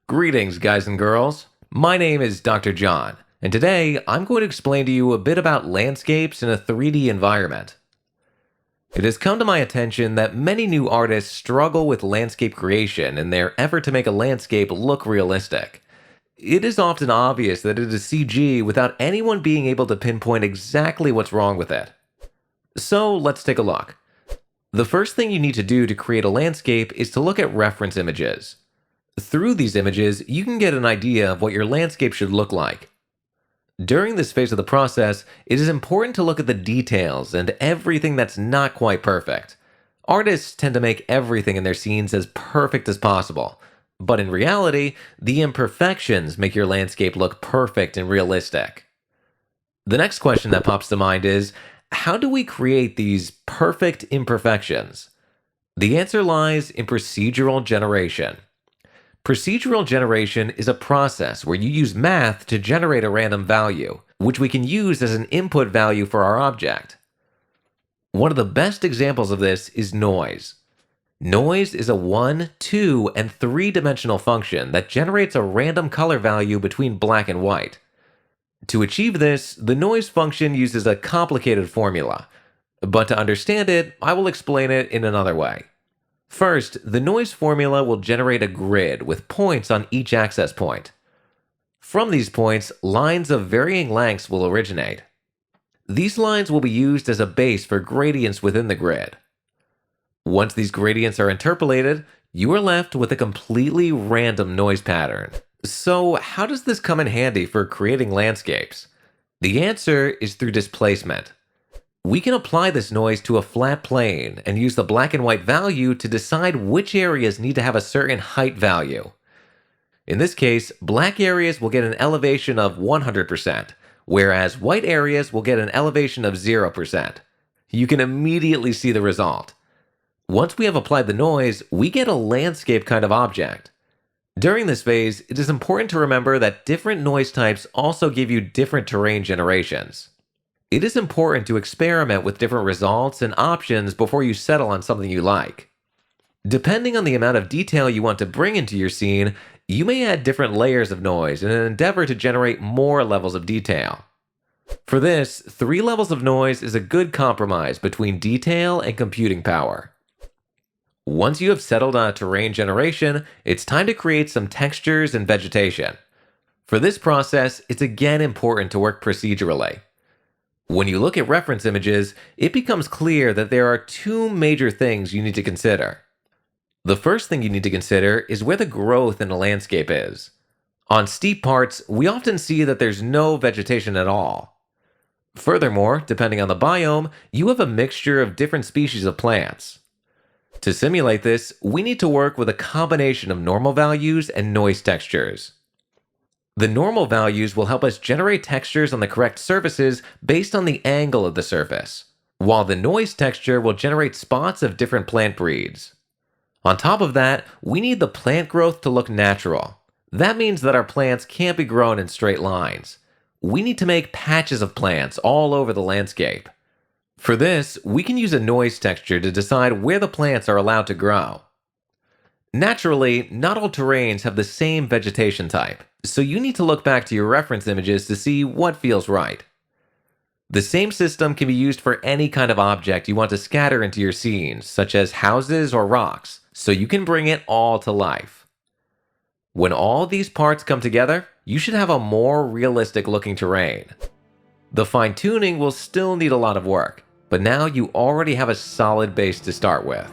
Greetings, guys and girls. My name is Dr. John, and today I'm going to explain to you a bit about landscapes in a 3D environment. It has come to my attention that many new artists struggle with landscape creation in their effort to make a landscape look realistic. It is often obvious that it is CG without anyone being able to pinpoint exactly what's wrong with it. So let's take a look. The first thing you need to do to create a landscape is to look at reference images. Through these images, you can get an idea of what your landscape should look like. During this phase of the process, it is important to look at the details and everything that's not quite perfect. Artists tend to make everything in their scenes as perfect as possible, but in reality, the imperfections make your landscape look perfect and realistic. The next question that pops to mind is, how do we create these perfect imperfections? The answer lies in procedural generation. Procedural generation is a process where you use math to generate a random value, which we can use as an input value for our object. One of the best examples of this is noise. Noise is a 1, 2, and 3-dimensional function that generates a random color value between black and white. To achieve this, the noise function uses a complicated formula, but to understand it, I will explain it in another way. First, the noise formula will generate a grid with points on each access point. From these points, lines of varying lengths will originate. These lines will be used as a base for gradients within the grid. Once these gradients are interpolated, you are left with a completely random noise pattern. So, how does this come in handy for creating landscapes? The answer is through displacement. We can apply this noise to a flat plane and use the black and white value to decide which areas need to have a certain height value. In this case, black areas will get an elevation of 100%, whereas white areas will get an elevation of 0%. You can immediately see the result. Once we have applied the noise, we get a landscape kind of object. During this phase, it is important to remember that different noise types also give you different terrain generations. It is important to experiment with different results and options before you settle on something you like. Depending on the amount of detail you want to bring into your scene, you may add different layers of noise in an endeavor to generate more levels of detail. For this, 3 levels of noise is a good compromise between detail and computing power. Once you have settled on a terrain generation, it's time to create some textures and vegetation. For this process, it's again important to work procedurally. When you look at reference images, it becomes clear that there are 2 major things you need to consider. The first thing you need to consider is where the growth in a landscape is. On steep parts, we often see that there's no vegetation at all. Furthermore, depending on the biome, you have a mixture of different species of plants. To simulate this, we need to work with a combination of normal values and noise textures. The normal values will help us generate textures on the correct surfaces based on the angle of the surface, while the noise texture will generate spots of different plant breeds. On top of that, we need the plant growth to look natural. That means that our plants can't be grown in straight lines. We need to make patches of plants all over the landscape. For this, we can use a noise texture to decide where the plants are allowed to grow. Naturally, not all terrains have the same vegetation type, so you need to look back to your reference images to see what feels right. The same system can be used for any kind of object you want to scatter into your scenes, such as houses or rocks, so you can bring it all to life. When all these parts come together, you should have a more realistic looking terrain. The fine-tuning will still need a lot of work, but now you already have a solid base to start with.